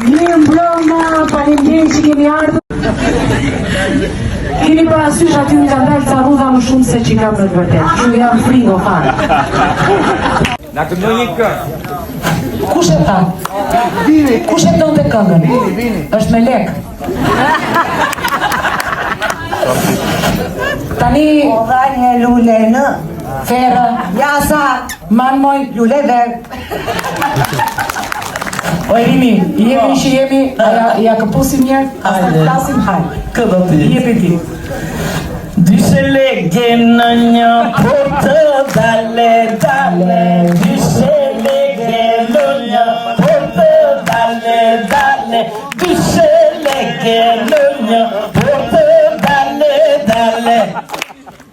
Mirë mbrëma, faleminderit që keni ardhur. Keni parasysh aty më kanë dalë ca rrudha më shumë se që kam në të vërtetë. Kështu jam frigo fare. Na këndoj një këngë. Kush e tha? Vini. Kush e donte këngën? Vini. Është me lek. Tani Një lule në Ferë, jasa, man moj, lule ver. o Elini, jemi që jemi, ja këpusim njerë, asta të klasim, hajë. Këdo ti. Jepi ti. Dyshe lege në një portë, dale, dale. Dyshe lege në një portë, dale, dale. Dyshe lege në një portë, dale, dale.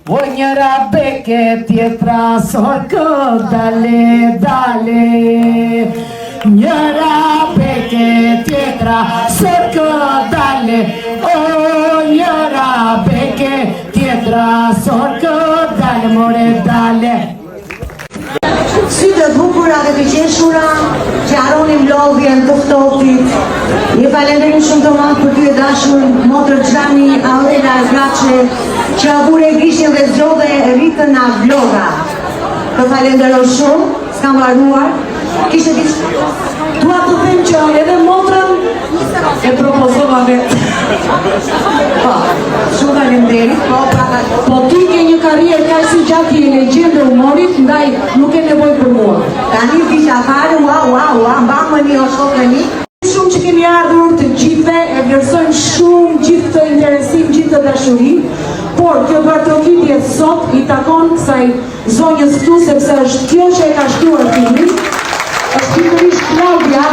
O njëra beke, tjetra sorkë, dale, dale. Njëra beke, tjetra sorkë, dale. O njëra beke, tjetra sorkë, dale, more, dale. Sytë të bukura dhe të qeshura që haronim lodhjen të ftohtit. Ju falenderoj shumë të madh për ty e dashur motër Xhani, Aurela Graçe, që abure gishtin dhe zgjodhe rritën nga vloga. Të falenderoj shumë, s'kam varruar. Kishte diçka. Dua të them që edhe motrën e propozova vetë. Po, shumë faleminderit. Po ti ke një karrierë kaq si gjatë, je legjendë e humorit, ndaj nuk ke nevojë për mua. Tani kisha fare, ua, mbamëni o shokëni. Shumë që keni ardhur të gjithve, e vlerësojmë shumë gjithë të interesim, gjithë të dashuri, por kjo bardhokitje sot i takon kësaj zonjës këtu, sepse është kjo që e ka shtuar filmin, është pikërisht Klaudia,